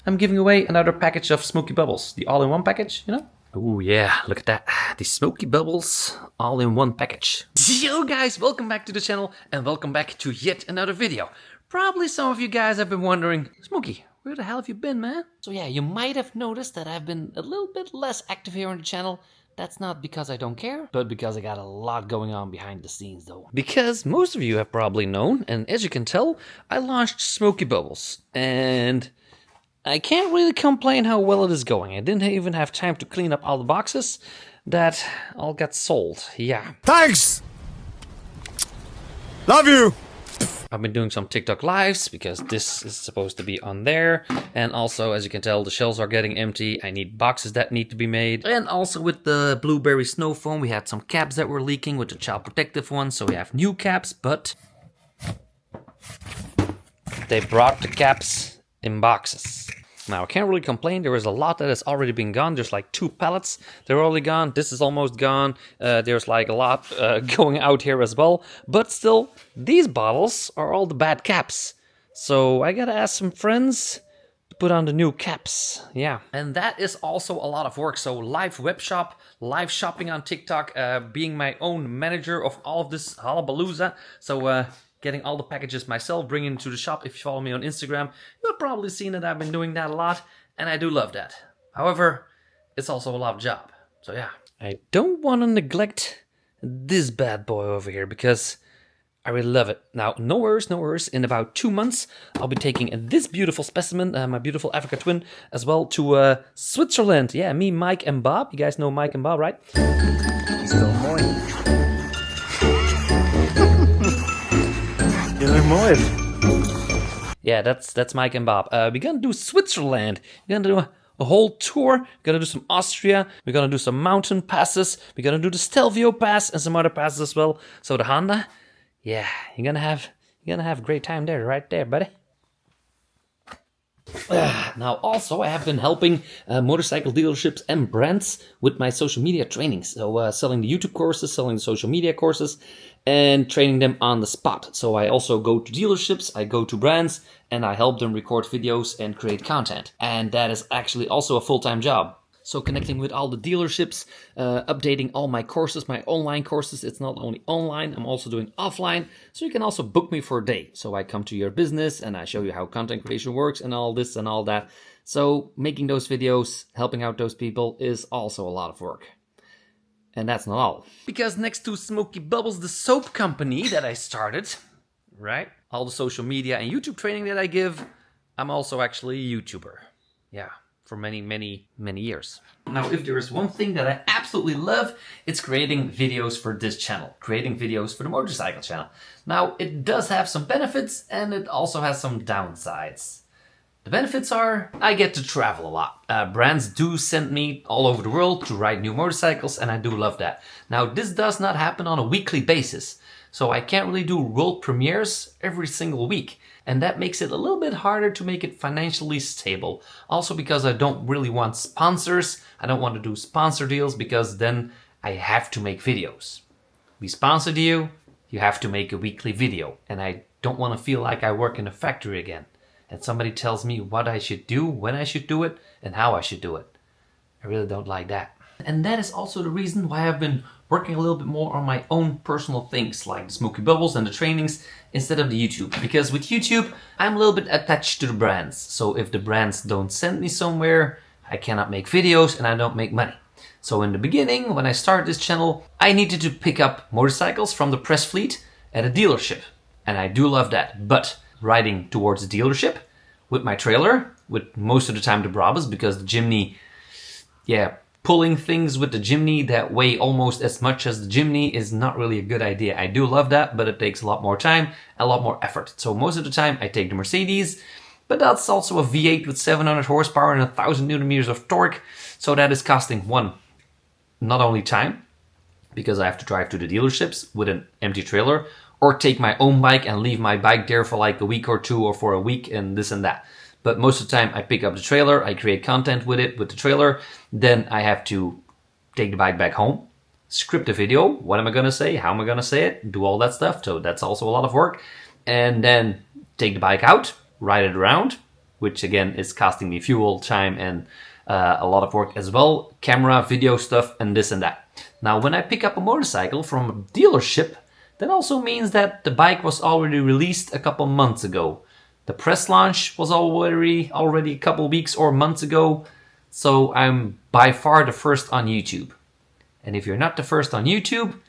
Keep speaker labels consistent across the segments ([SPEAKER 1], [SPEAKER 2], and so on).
[SPEAKER 1] I'm giving away another package of Smokey Bubbles, the all-in-one package, you know? Oh yeah, look at that. The Smokey Bubbles all-in-one package. Yo guys, welcome back to the channel and welcome back to yet another video. Probably some of you guys have been wondering, Smokey, where the hell have you been, man? So yeah, you might have noticed that I've been a little bit less active here on the channel. That's not because I don't care, but because I got a lot going on behind the scenes though. Because most of you have probably known, and as you can tell, I launched Smokey Bubbles, and I can't really complain how well it is going. I didn't even have time to clean up all the boxes that all got sold, yeah.
[SPEAKER 2] Thanks! Love you!
[SPEAKER 1] I've been doing some TikTok lives because this is supposed to be on there. And also, as you can tell, the shelves are getting empty. I need boxes that need to be made. And also with the blueberry snow foam, we had some caps that were leaking with the child protective ones. So we have new caps, but they brought the caps in boxes. Now, I can't really complain. There is a lot that has already been gone. There's like 2 pallets. They're already gone. This is almost gone. There's like a lot going out here as well. But still, these bottles are all the bad caps. So I gotta ask some friends to put on the new caps. Yeah. And that is also a lot of work. So live web shop, live shopping on TikTok, being my own manager of all of this hullabalooza. So getting all the packages myself, bringing to the shop. If you follow me on Instagram, you'll probably seen that I've been doing that a lot, and I do love that. However, it's also a lot of job. So yeah, I don't want to neglect this bad boy over here because I really love it. Now, no worries, no worries. In about 2 months, I'll be taking this beautiful specimen, my beautiful Africa twin, as well to Switzerland. Yeah, me, Mike, and Bob. You guys know Mike and Bob, right?
[SPEAKER 2] Still mooi. You're mooi.
[SPEAKER 1] Yeah, that's Mike and Bob. We're gonna do Switzerland. We're gonna do a whole tour. We're gonna do some Austria. We're gonna do some mountain passes. We're gonna do the Stelvio Pass and some other passes as well. So the Honda, yeah, you're gonna have a great time there, right there, buddy. Now, also, I have been helping motorcycle dealerships and brands with my social media trainings. So selling the YouTube courses, selling the social media courses, and training them on the spot. So I also go to dealerships, I go to brands, and I help them record videos and create content. And that is actually also a full-time job. So connecting with all the dealerships, updating all my courses, my online courses. It's not only online, I'm also doing offline. So you can also book me for a day. So I come to your business and I show you how content creation works and all this and all that. So making those videos, helping out those people is also a lot of work. And that's not all. Because next to Smokey Bubbles, the soap company that I started, right? All the social media and YouTube training that I give, I'm also actually a YouTuber. Yeah. For many, many, many years. Now, if there is one thing that I absolutely love, it's creating videos for this channel, creating videos for the motorcycle channel. Now, it does have some benefits and it also has some downsides. The benefits are I get to travel a lot. Brands do send me all over the world to ride new motorcycles and I do love that. Now, this does not happen on a weekly basis. So I can't really do world premieres every single week. And that makes it a little bit harder to make it financially stable. Also because I don't really want sponsors. I don't want to do sponsor deals because then I have to make videos. We sponsored you, you have to make a weekly video. And I don't want to feel like I work in a factory again. And somebody tells me what I should do, when I should do it, and how I should do it. I really don't like that. And that is also the reason why I've been working a little bit more on my own personal things, like the Smokey Bubbles and the trainings, instead of the YouTube. Because with YouTube, I'm a little bit attached to the brands. So if the brands don't send me somewhere, I cannot make videos and I don't make money. So in the beginning, when I started this channel, I needed to pick up motorcycles from the press fleet at a dealership. And I do love that. But riding towards the dealership with my trailer, with most of the time the Brabus, because the Jimny, yeah, pulling things with the Jimny that weigh almost as much as the Jimny is not really a good idea. I do love that, but it takes a lot more time, a lot more effort. So most of the time I take the Mercedes, but that's also a V8 with 700 horsepower and 1000 Newton meters of torque. So that is costing one, not only time, because I have to drive to the dealerships with an empty trailer, or take my own bike and leave my bike there for like a week or two or for a week and this and that. But most of the time I pick up the trailer, I create content with it, with the trailer. Then I have to take the bike back home, script a video. What am I going to say? How am I going to say it? Do all that stuff. So that's also a lot of work. And then take the bike out, ride it around, which again is costing me fuel, time, and a lot of work as well. Camera, video stuff, and this and that. Now, when I pick up a motorcycle from a dealership, that also means that the bike was already released a couple months ago. The press launch was already a couple weeks or months ago. So I'm by far the first on YouTube. And if you're not the first on YouTube,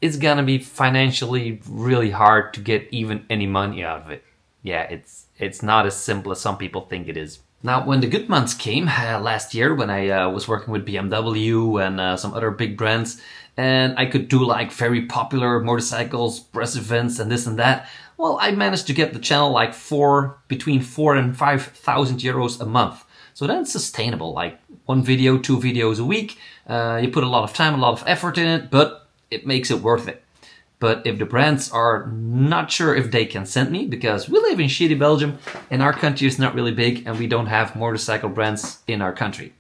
[SPEAKER 1] it's gonna be financially really hard to get even any money out of it. Yeah, it's not as simple as some people think it is. Now, when the good months came last year, when I was working with BMW and some other big brands, and I could do like very popular motorcycles, press events, and this and that, well, I managed to get the channel like between 4,000 and 5,000 euros a month. So that's sustainable, like 1 video, 2 videos a week. You put a lot of time, a lot of effort in it, but it makes it worth it. But if the brands are not sure if they can send me, because we live in shitty Belgium and our country is not really big and we don't have motorcycle brands in our country.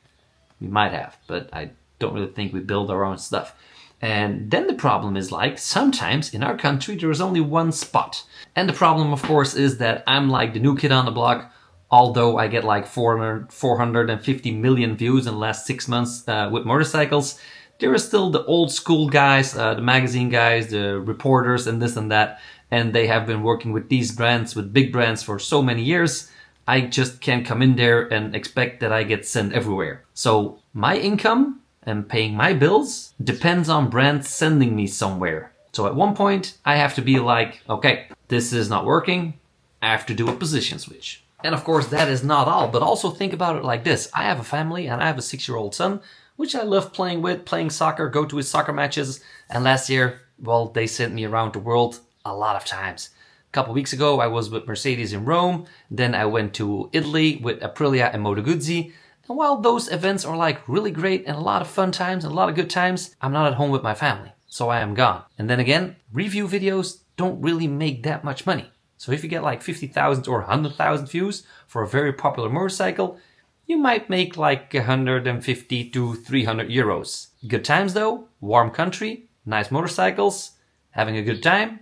[SPEAKER 1] We might have, but I don't really think we build our own stuff. And then the problem is like, sometimes in our country there is only one spot. And the problem, of course, is that I'm like the new kid on the block. Although I get like 450 million views in the last 6 months with motorcycles, there are still the old school guys, the magazine guys, the reporters and this and that. And they have been working with these brands, with big brands for so many years. I just can't come in there and expect that I get sent everywhere. So my income and paying my bills depends on brands sending me somewhere. So at one point I have to be like, okay, this is not working. I have to do a position switch. And of course that is not all, but also think about it like this. I have a family and I have a 6-year-old son, which I love playing with, playing soccer, go to his soccer matches. And last year, well, they sent me around the world a lot of times. A couple weeks ago, I was with Mercedes in Rome. Then I went to Italy with Aprilia and Moto Guzzi. And while those events are like really great and a lot of fun times and a lot of good times, I'm not at home with my family. So I am gone. And then again, review videos don't really make that much money. So if you get like 50,000 or 100,000 views for a very popular motorcycle, you might make like 150 to 300 euros. Good times though, warm country, nice motorcycles, having a good time.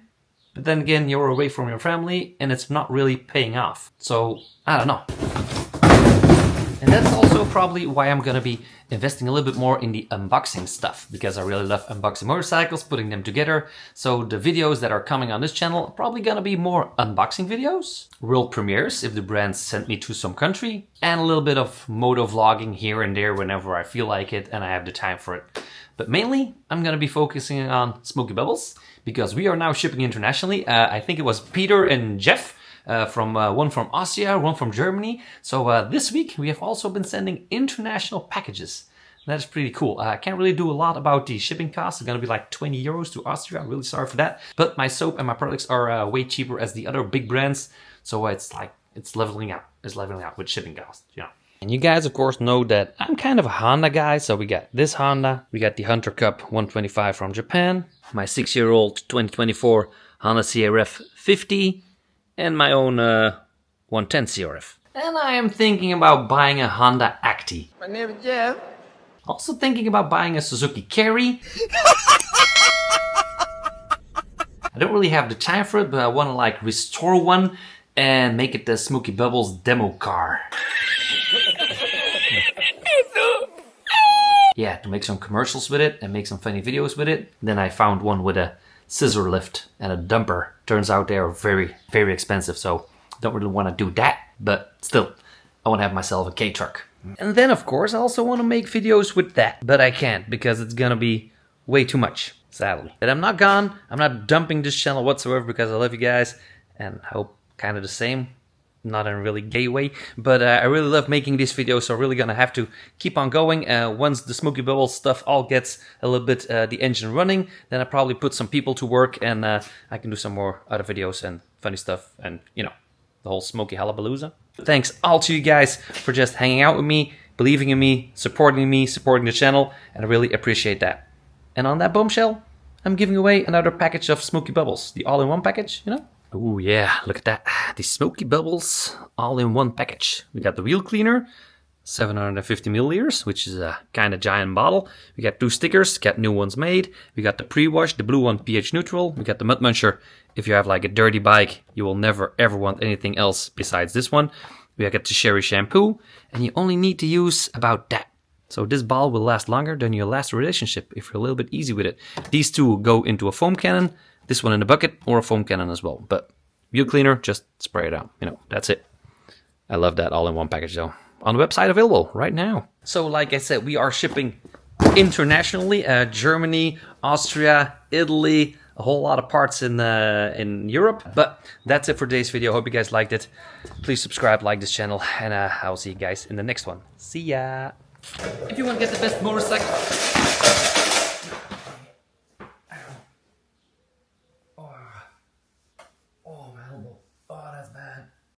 [SPEAKER 1] But then again, you're away from your family and it's not really paying off. So, I don't know. And that's also probably why I'm gonna be investing a little bit more in the unboxing stuff, because I really love unboxing motorcycles, putting them together. So the videos that are coming on this channel are probably gonna be more unboxing videos, world premieres if the brands send me to some country, and a little bit of moto vlogging here and there whenever I feel like it and I have the time for it. But mainly, I'm gonna be focusing on Smokey Bubbles, because we are now shipping internationally. I think it was Peter and Jeff, one from Austria, one from Germany. So this week we have also been sending international packages. That is pretty cool. I can't really do a lot about the shipping costs. It's gonna be like 20 euros to Austria. I'm really sorry for that. But my soap and my products are way cheaper as the other big brands. So it's leveling out. It's leveling out with shipping costs, you know. And you guys, of course, know that I'm kind of a Honda guy. So we got this Honda. We got the Hunter Cup 125 from Japan. My 6-year-old 2024 Honda CRF 50. And my own 110 CRF. And I am thinking about buying a Honda Acty.
[SPEAKER 3] My name is Jeff.
[SPEAKER 1] Also thinking about buying a Suzuki Carry. I don't really have the time for it, but I want to like restore one and make it the Smokey Bubbles demo car. Yeah, to make some commercials with it and make some funny videos with it. Then I found one with a scissor lift and a dumper. Turns out they are very, very expensive, so don't really want to do that. But still, I want to have myself a K-truck. And then, of course, I also want to make videos with that. But I can't, because it's gonna be way too much, sadly. But I'm not gone. I'm not dumping this channel whatsoever, because I love you guys. And I hope kind of the same. Not in a really gay way, but I really love making these videos, so I'm really gonna have to keep on going. Once the Smokey Bubbles stuff all gets a little bit the engine running, then I probably put some people to work, and I can do some more other videos and funny stuff, and you know, the whole Smokey Hallapalooza. Thanks all to you guys for just hanging out with me, believing in me, supporting the channel, and I really appreciate that. And on that bombshell, I'm giving away another package of Smokey Bubbles, the all-in-one package, you know? Oh yeah, look at that. The Smokey Bubbles all-in-one package. We got the wheel cleaner, 750 milliliters, which is a kind of giant bottle. We got 2 stickers, got new ones made. We got the pre-wash, the blue one, pH neutral. We got the mud muncher. If you have like a dirty bike, you will never ever want anything else besides this one. We get the Sherry shampoo, and you only need to use about that. So this ball will last longer than your last relationship if you're a little bit easy with it. These two will go into a foam cannon, this one in a bucket or a foam cannon as well. But wheel cleaner, just spray it out. You know, that's it. I love that all-in-one package though. On the website available right now. So like I said, we are shipping internationally. Germany, Austria, Italy, a whole lot of parts in Europe. But that's it for today's video. Hope you guys liked it. Please subscribe, like this channel, and I'll see you guys in the next one. See ya! If you want to get the best motorcycle